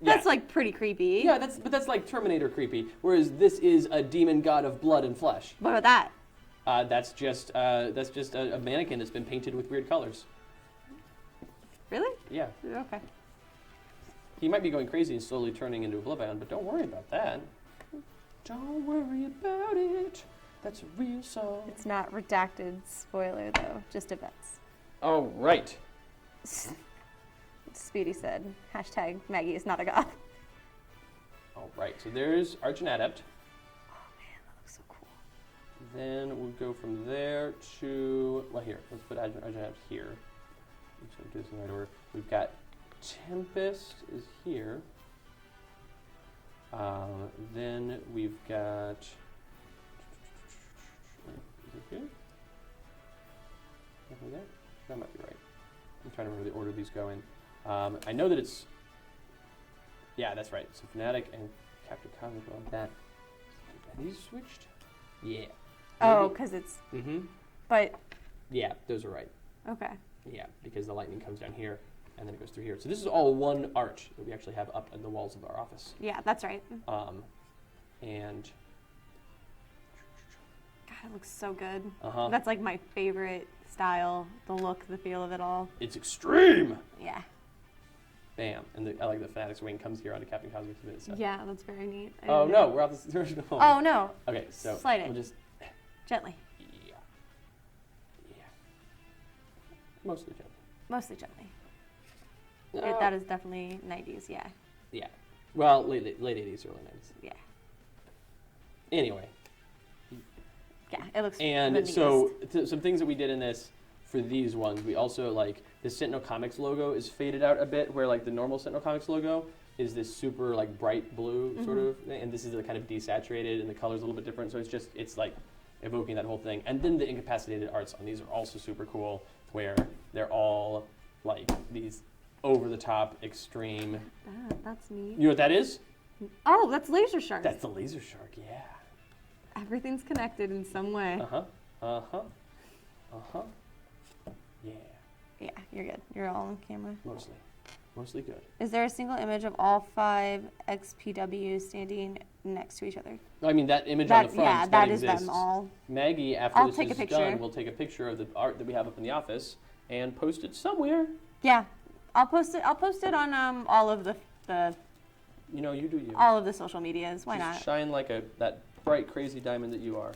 That's like pretty creepy. Yeah, that's like Terminator creepy. Whereas this is a demon god of blood and flesh. What about that? That's just a mannequin that's been painted with weird colors. Really? Yeah. Okay. He might be going crazy and slowly turning into OblivAeon, but don't worry about that. Don't worry about it. That's a real song. It's not redacted spoiler though, just events. Oh right. Speedy said, hashtag Maggie is not a goth. All right, so there's Arch and Adept. Oh man, that looks so cool. Then we'll go from there to, well here, let's put Arch and Adept here. So do this in the right order. We've got Tempest is here. Then we've got, is it here? Nothing there? That might be right. I'm trying to remember the order these go in. I know that it's, yeah, that's right. So Fnatic and Captain Cosmic on that. Are these switched? Yeah. Oh, because it's, but. Yeah, those are right. Okay. Yeah, because the lightning comes down here and then it goes through here. So this is all one arch that we actually have up in the walls of our office. Yeah, that's right. And. God, it looks so good. Uh-huh. That's like my favorite style, the look, the feel of it all. It's extreme! Yeah. Bam. And I like the Fnatic's wing comes here onto Captain Cosmic's minute. So. Yeah, that's very neat. Oh no, we're off the original. Oh no. Okay, so slide it. We'll just gently. Yeah. Mostly gently. Mostly gently. That is definitely 90s, yeah. Yeah. Well, late 80s, early 90s. Yeah. Anyway. Yeah, it looks. And so some things that we did in this for these ones, we also like the Sentinel Comics logo is faded out a bit, where like the normal Sentinel Comics logo is this super like bright blue sort of thing, and this is kind of desaturated, and the color's a little bit different. So it's like evoking that whole thing. And then the incapacitated arts on these are also super cool, where they're all like these over-the-top, extreme. That's neat. You know what that is? Oh, that's Laser Shark. That's the Laser Shark, yeah. Everything's connected in some way. Yeah. Yeah, you're good. You're all on camera. Mostly good. Is there a single image of all 5 XPWs standing next to each other? I mean, that image on the front, yeah, that is exists. them all. Maggie, after I'll this take a is picture. done, will take a picture of the art that we have up in the office and post it somewhere. Yeah, I'll post it on all of the You know, you do you. all of the social medias. Why Just not? shine like that bright, crazy diamond that you are.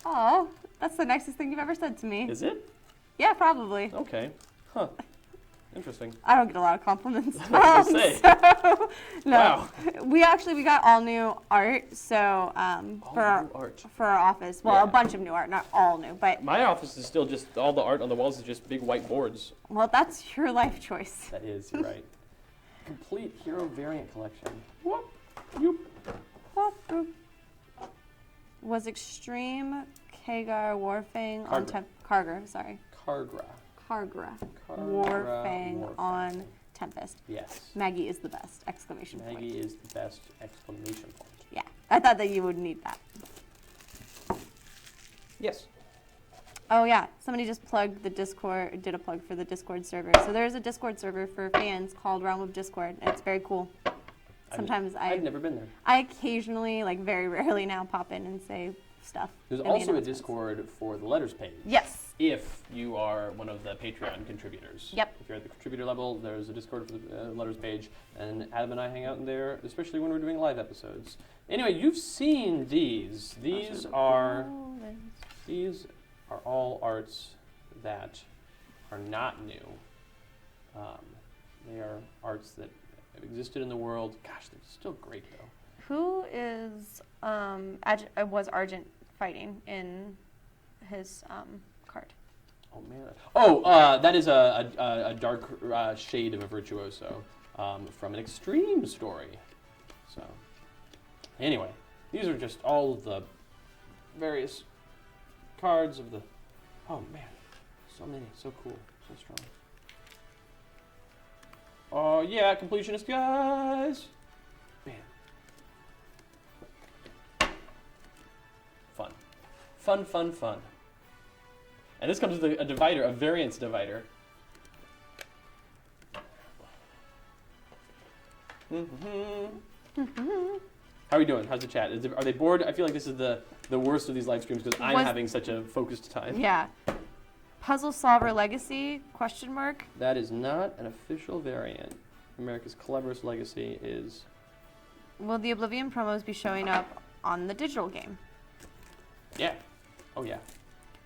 Oh, that's the nicest thing you've ever said to me. Is it? Yeah, probably. Okay. Huh. Interesting. I don't get a lot of compliments. I was gonna say. So, no, Wow. we got all new art. So for our office, well, Yeah. a bunch of new art, not all new, but My office is still just all the art on the walls is just big white boards. well, that's your life choice. That is, you're right. Complete hero variant collection. Whoop. Yoop. Whoop, boop. Was Extreme Kagar Warfang on Kargra, sorry. Kargra. Kargra. Warfang. Warfang on Tempest. Yes. Maggie is the best! Exclamation point. Maggie is the best! Exclamation point. Yeah, I thought that you would need that. Yes. Oh yeah, somebody just plugged the Discord, did a plug for the Discord server. So there's a Discord server for fans called Realm of Discord. It's very cool. Sometimes I've never been there. I occasionally, like very rarely now, pop in and say stuff. There's in the also a announcements. Discord for the letters page. Yes. If you are one of the Patreon contributors. Yep. If you're at the contributor level, there's a Discord for the letters page, and Adam and I hang out in there, especially when we're doing live episodes. Anyway, you've seen these. These are all arts that are not new. They are arts that have existed in the world. Gosh, they're still great though. Who is was Argent fighting in his card? Oh man! Oh, that is a dark shade of a virtuoso from an extreme story. So, anyway, these are just all of the various cards of the. Oh man, so many, so cool, so strong. Oh yeah, completionist guys. Man, fun. And this comes with a divider, a variance divider. How are we doing? How's the chat? Are they bored? I feel like this is the worst of these live streams because I'm having such a focused time. Yeah. Puzzle Solver Legacy? Question mark. That is not an official variant. America's cleverest legacy is. Will the OblivAeon promos be showing up on the digital game? Yeah. Oh yeah.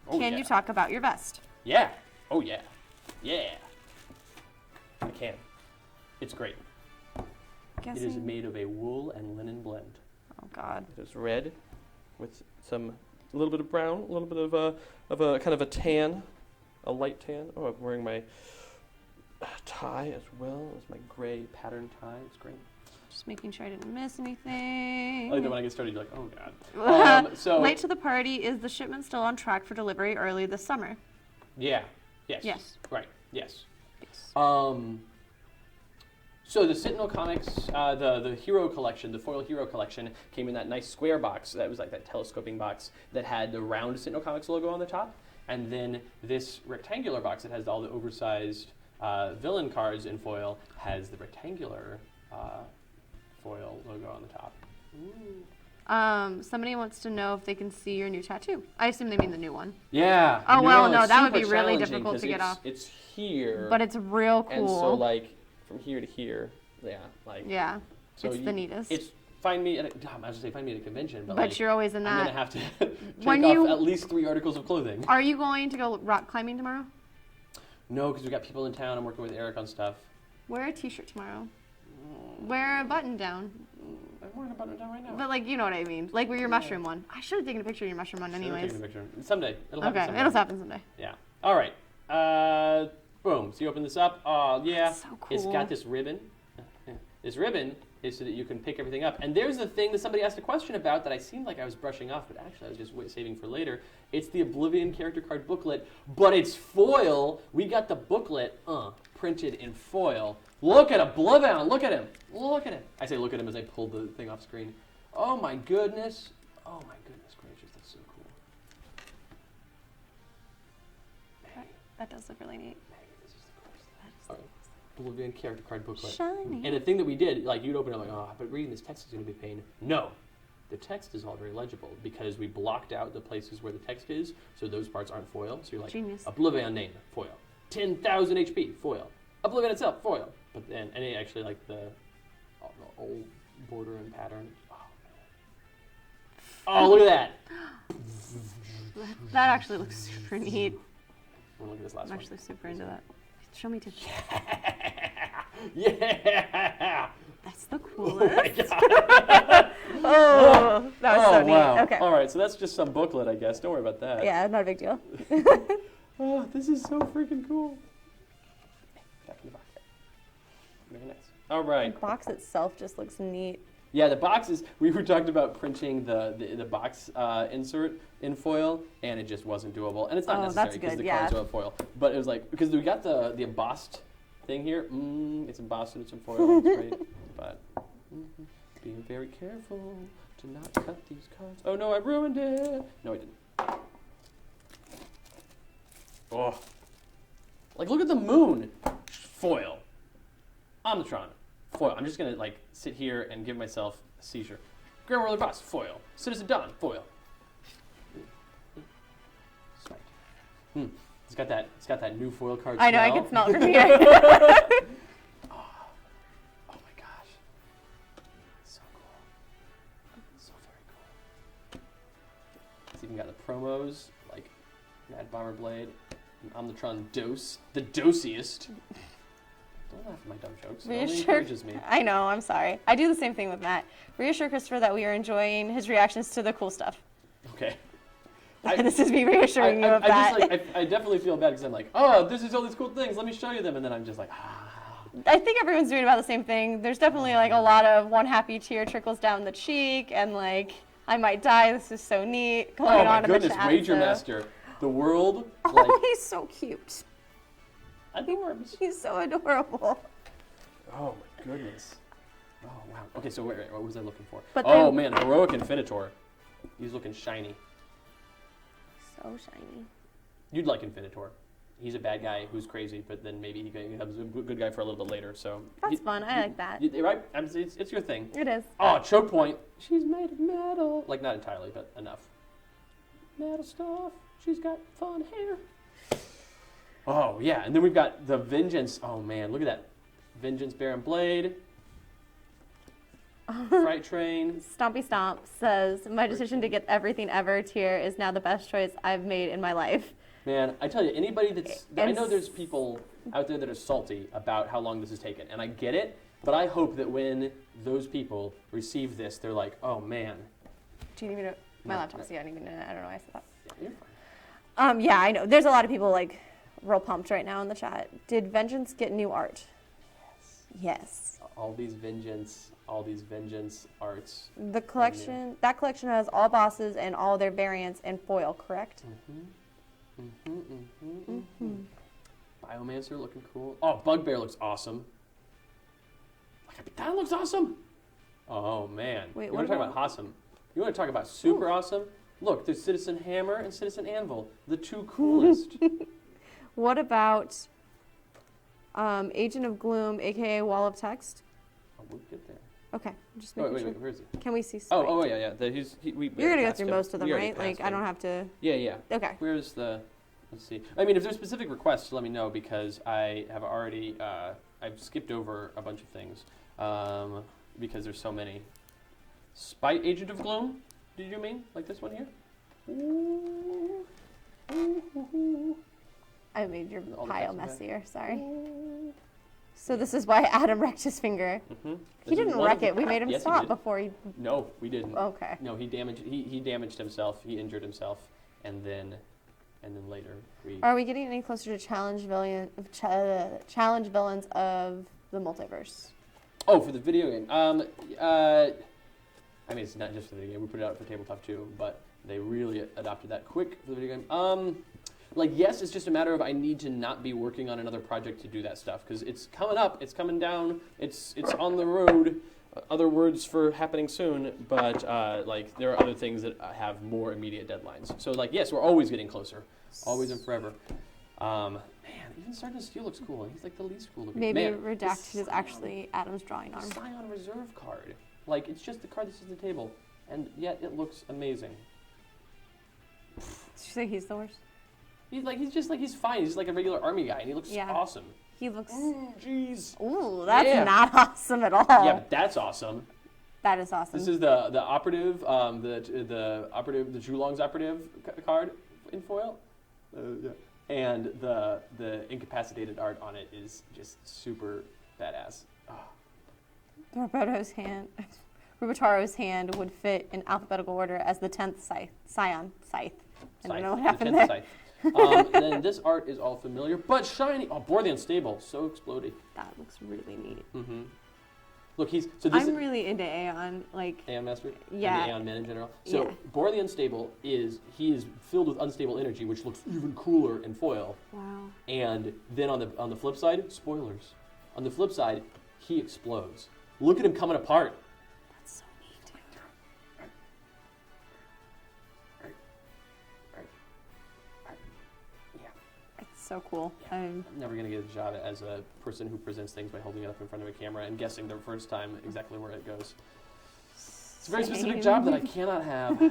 Oh, Can you talk about your vest? Yeah. Oh yeah. Yeah. I can. It's great. It is made of a wool and linen blend. Oh God. It is red with a little bit of brown, a little bit of a kind of a tan, a light tan. Oh, I'm wearing my tie as well as my gray pattern tie. It's great. Just making sure I didn't miss anything. I like that when I get started, you're like, oh God. Late to the party, is the shipment still on track for delivery early this summer? Yeah. Yes. Yes. Right. Yes. Yes. So the Sentinel Comics, the Hero Collection, the Foil Hero Collection, came in that nice square box that was like that telescoping box that had the round Sentinel Comics logo on the top, and then this rectangular box that has all the oversized villain cards in foil has the rectangular foil logo on the top. Ooh. Somebody wants to know if they can see your new tattoo. I assume they mean the new one. Yeah. Oh well, no, it's that would be super really challenging difficult to get off. It's here. But it's real cool. And so like from here to here, yeah, so it's the neatest. It's find me at a convention, but But you're always in that. I'm gonna have to take off at least 3 articles of clothing. Are you going to go rock climbing tomorrow? No, because we got people in town. I'm working with Eric on stuff. Wear a t-shirt tomorrow. Wear a button down. I'm wearing a button down right now. But like, you know what I mean. Like with your mushroom one. I should have taken a picture of your mushroom one anyways. Taken a picture. Someday. It'll happen someday. It'll happen someday. Yeah. All right. Boom. So you open this up. Oh, yeah. So cool. It's got this ribbon. This ribbon is so that you can pick everything up. And there's the thing that somebody asked a question about that I seemed like I was brushing off, but actually I was just saving for later. It's the OblivAeon character card booklet, but it's foil. We got the booklet printed in foil. Look at OblivAeon. Look at him. Look at him. I say look at him as I pull the thing off screen. Oh, my goodness. Oh, my goodness gracious. That's so cool. That does look really neat. This is the coolest. OblivAeon character card booklet. Shiny. And the thing that we did, like you'd open it like, but reading this text is going to be a pain. No. The text is all very legible because we blocked out the places where the text is, so those parts aren't foil. So you're like, Genius. OblivAeon name, foil. 10,000 HP, foil. OblivAeon itself, foil. But then, and it actually like the old border and pattern. Oh, look at that. That actually looks super neat. Look at this last I'm one. actually super into that. Show me too. Yeah! That's the Oh my coolest. God. Oh, that was so neat. Wow. Okay. All right, so that's just some booklet, I guess. Don't worry about that. Yeah, not a big deal. Oh, this is so freaking cool. Back in the box. Very nice. All right. The box itself just looks neat. Yeah, the boxes, we were talking about printing the box insert in foil, and it just wasn't doable. And it's not necessary because the cards are foil. But it was like, because we got the embossed thing here. It's embossed and it's in foil. It's great. But being very careful to not cut these cards. Oh no, I ruined it. No, I didn't. Oh. Like, look at the moon. Foil. Omnitron. Foil. I'm just going to, like, sit here and give myself a seizure. Grand Whirler Boss. Foil. Citizen Dawn. Foil. Smite. It's got that new foil card I know, smell. I can smell it from here. Oh my gosh. So cool. So very cool. It's even got the promos, like Mad Bomber Blade, and Omnitron Dose, the dosiest. Don't laugh at my dumb jokes. It only encourages me. I know, I'm sorry. I do the same thing with Matt. Reassure Christopher that we are enjoying his reactions to the cool stuff. Okay. This is me reassuring you of that. I definitely feel bad because I'm like, oh, this is all these cool things. Let me show you them. And then I'm just like, I think everyone's doing about the same thing. There's definitely like a lot of one happy tear trickles down the cheek and like, I might die. This is so neat. Going oh my on in the goodness, chat, Wager so. Master. The world. Oh, Like, he's so cute. adorable. He's so adorable. Oh my goodness. Oh wow. Okay, so wait, what was I looking for? But oh then- man, Heroic Infinitor. He's looking shiny. So shiny. You'd like Infinitor. He's a bad guy who's crazy, but then maybe he becomes a good guy for a little bit later. So That's fun. I like that. Right? It's your thing. It is. Oh, choke point. She's made of metal. Like not entirely, but enough. Metal stuff. She's got fun hair. Oh yeah, and then we've got the Vengeance. Oh man, look at that. Vengeance Baron Blade. Fright Train. Stompy Stomp says, my decision to get everything ever tier is now the best choice I've made in my life. Man, I tell you, anybody I And know there's people out there that are salty about how long this has taken, and I get it, but I hope that when those people receive this, they're like, oh man. Do you need me to? My No, laptop's no. not even. I don't know why I said that. Yeah, you're fine. Yeah, I know. There's a lot of people like real pumped right now in the chat. Did Vengeance get new art? Yes. All these vengeance arts. The collection, that collection has all bosses and all their variants in foil, correct? Biomancer looking cool. Oh, Bugbear looks awesome. That looks awesome. Oh man. Wait, you what want to talk about- about awesome? You want to talk about super awesome? Look, there's Citizen Hammer and Citizen Anvil, the two coolest. What about Agent of Gloom, aka Wall of Text? Oh, we'll get there. Okay, just Oh, making wait, sure. where is he? Can we see? Oh, Spike? yeah. We You're gonna go passed through him. most of them, We already right? Like passed I don't him. have to. Yeah. Okay. Where's the? Let's see. I mean, if there's specific requests, let me know because I have already I've skipped over a bunch of things because there's so many. Spite Agent of Gloom? Did you mean like this one here? Ooh. Ooh. I made your All the pile text messier. Sorry. So this is why Adam wrecked his finger. He didn't wreck it. We made him Yes, he stop did. before he. No, we didn't. Okay. No, he damaged himself. He injured himself, and then and then later Are we getting any closer to challenge villains of the Multiverse? Oh, for the video game. I mean, it's not just for the video game. We put it out for tabletop too, but they really adopted that quick for the video game. Like, yes, it's just a matter of I need to not be working on another project to do that stuff because it's coming up, it's coming down, it's on the road. Other words for happening soon, but like there are other things that have more immediate deadlines. So like, yes, we're always getting closer, always and forever. Man, even Sergeant Steel looks cool. He's like the least cool looking. Maybe Man, Redacted is actually Adam's drawing arm. Scion Reserve card. Like, it's just the card that's on the table, and yet it looks amazing. Did you say he's the worst? He's fine. He's like a regular army guy, and he looks awesome. He looks. Jeez. Ooh, that's not awesome at all. Yeah, but that's awesome. That is awesome. This is the operative, the operative, the Zhulong's operative card in foil. Yeah. And the incapacitated art on it is just super badass. Oh. Rubataro's hand would fit in alphabetical order as the 10th Scion. I don't know what happened there. And then this art is all familiar, but shiny. Oh, Bore the Unstable, so explodey. That looks really neat. Mm-hmm. Look, I'm really into Aeon, like Aeon Master. Yeah. And Aeon Men in general. So Bore the Unstable is filled with unstable energy, which looks even cooler in foil. Wow. And then on the flip side, spoilers. On the flip side, he explodes. Look at him coming apart. That's so neat. It's so cool. Yeah. I'm never going to get a job as a person who presents things by holding it up in front of a camera and guessing the first time exactly where it goes. It's a very specific job that I cannot have.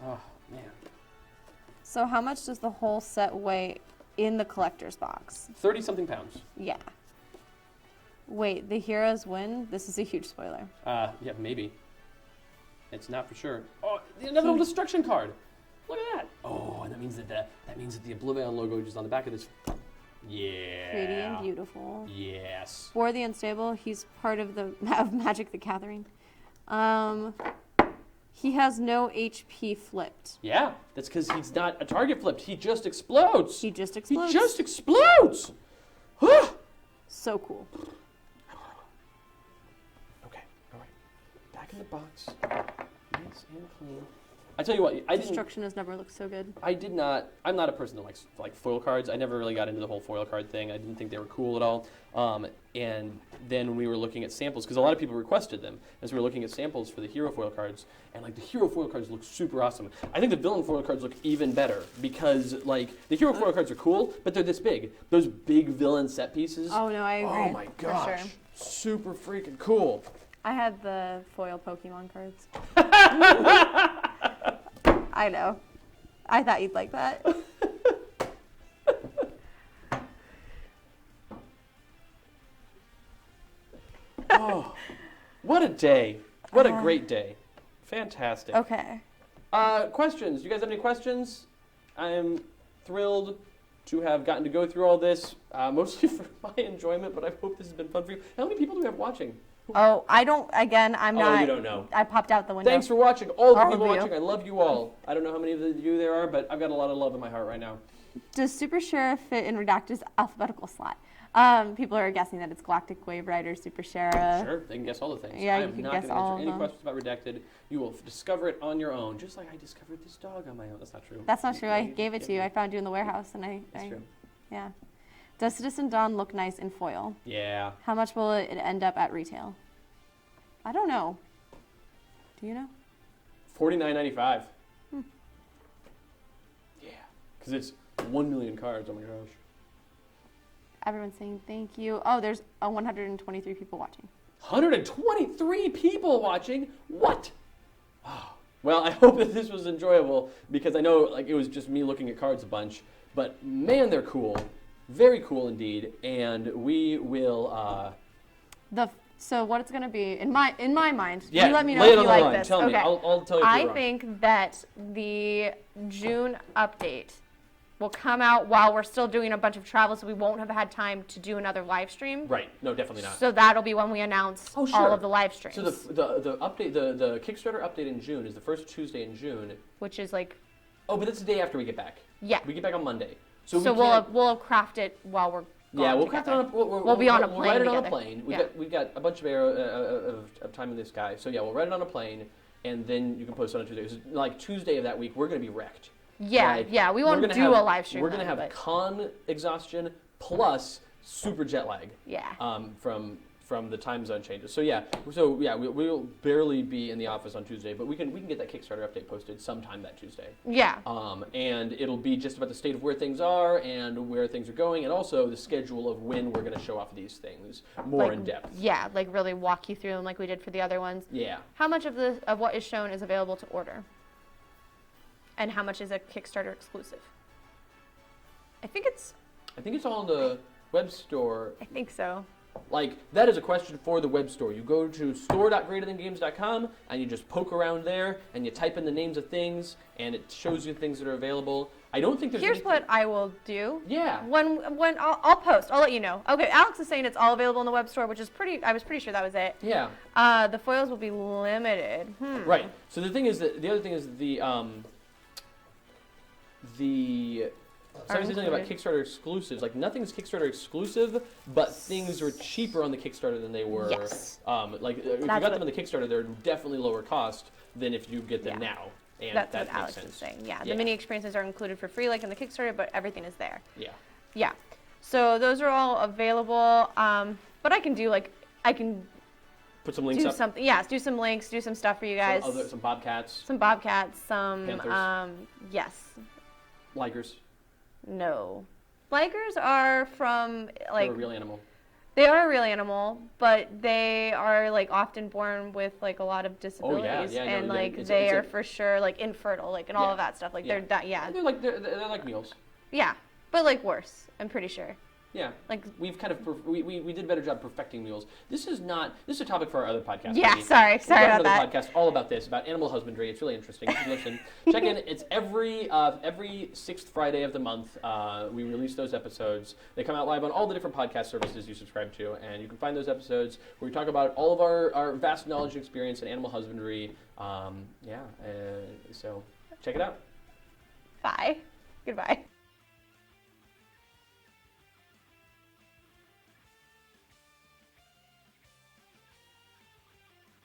Oh, man. So how much does the whole set weigh in the collector's box? 30-something pounds. Yeah. Wait, the heroes win? This is a huge spoiler. Yeah, maybe. It's not for sure. Oh, the Inevitable Destruction card. Look at that. Oh, and that means that the OblivAeon logo is on the back of this. Yeah. Pretty and beautiful. Yes. For the Unstable, he's part of Magic the Gathering. He has no HP flipped. Yeah, that's because he's not a target flipped. He just explodes. He just explodes. He just explodes. So cool. Okay, all right. Back in the box. Nice and clean. I tell you what, Destruction has never looked so good. I'm not a person that likes like foil cards. I never really got into the whole foil card thing. I didn't think they were cool at all. And then when we were looking at samples, because a lot of people requested them, as we were looking at samples for the hero foil cards, and like the hero foil cards look super awesome. I think the villain foil cards look even better because like the hero foil cards are cool, but they're this big. Those big villain set pieces. Oh no, I agree. Oh my gosh, for sure. Super freaking cool. I had the foil Pokemon cards. I know. I thought you'd like that. Oh, what a day. What a great day. Fantastic. Okay. Questions. You guys have any questions? I'm thrilled to have gotten to go through all this, mostly for my enjoyment, but I hope this has been fun for you. How many people do we have watching? Oh, I don't, again, I'm not. Oh, you don't know. I popped out the window. Thanks for watching. All the people of you. watching, I love you all. I don't know how many of you there are, but I've got a lot of love in my heart right now. Does Super Sheriff fit in Redacted's alphabetical slot? People are guessing that it's Galactic Wave Rider, Super Sheriff. Sure, they can guess all the things. Yeah, I you am can not guess going to all answer of any them. questions about Redacted. You will discover it on your own, just like I discovered this dog on my own. That's not true. That's not true. I gave it to you. I found you in the warehouse, and That's true. Yeah. Does Citizen Dawn look nice in foil? Yeah. How much will it end up at retail? I don't know. Do you know? $49.95. Yeah, because it's 1 million cards. Oh my gosh. Everyone's saying thank you. Oh, there's 123 people watching. 123 people watching? What? Oh. Well, I hope that this was enjoyable because I know like it was just me looking at cards a bunch, but man, they're cool. Very cool indeed. And we will So what it's going to be in my mind. Yeah, you let me know lay it if on you the like line. this. Tell me. Okay. I'll tell you if I you're wrong. think that the June update will come out while we're still doing a bunch of travel, so we won't have had time to do another live stream. Right. No, definitely not. So that'll be when we announce Oh, sure. all of the live streams. So the update, the Kickstarter update in June is the first Tuesday in June. which is like Oh, but that's the day after we get back. Yeah. We get back on Monday. So we'll craft it while we're gone we'll together. craft it on a We'll be on a We'll plane write it on a together. plane. Yeah. We've got a bunch of time in the sky. So yeah, we'll write it on a plane, and then you can post it on a Tuesday. 'Cause, like Tuesday of that week, we're going to be wrecked. Yeah, Like, yeah. We won't do a live stream. We're going to have con exhaustion plus super jet lag. Yeah. From the time zone changes. So we'll barely be in the office on Tuesday, but we can get that Kickstarter update posted sometime that Tuesday. Yeah. And it'll be just about the state of where things are and where things are going, and also the schedule of when we're going to show off these things more in depth. Yeah, like really walk you through them like we did for the other ones. Yeah. How much of what is shown is available to order? And how much is a Kickstarter exclusive? I think it's all in the web store. I think so. Like, that is a question for the web store. You go to store.greaterthangames.com and you just poke around there and you type in the names of things and it shows you things that are available. I don't think there's Here's what I will do. Yeah. When I'll post, I'll let you know. Okay, Alex is saying it's all available in the web store, which is I was pretty sure that was it. Yeah. The foils will be limited. Right. So the other thing is something about Kickstarter exclusives. Like, nothing's Kickstarter exclusive, but things are cheaper on the Kickstarter than they were. Yes. If you got them on the Kickstarter, they're definitely lower cost than if you get them now. And that's that what Alex makes is sense. saying. Yeah, the mini experiences are included for free, like in the Kickstarter, but everything is there. Yeah. Yeah. So those are all available. But I can put some links do up. something. Yes, do some links, do some stuff for you guys. Some bobcats. Some bobcats. Some. Panthers. Yes. Ligers. No. Ligers are from They're a real animal. They are a real animal, but they are like often born with like a lot of disabilities, and they are for sure like infertile, like and all of that stuff. Like they're They're like mules. Yeah, but like worse. I'm pretty sure. Yeah, like we've kind of we did a better job perfecting mules. This is a topic for our other podcast. Yeah, maybe. sorry We've got about another that. podcast all about this, about animal husbandry. It's really interesting. You should listen. Check in. It's every sixth Friday of the month. We release those episodes. They come out live on all the different podcast services you subscribe to, and you can find those episodes where we talk about all of our vast knowledge and experience in animal husbandry. So check it out. Bye. Goodbye.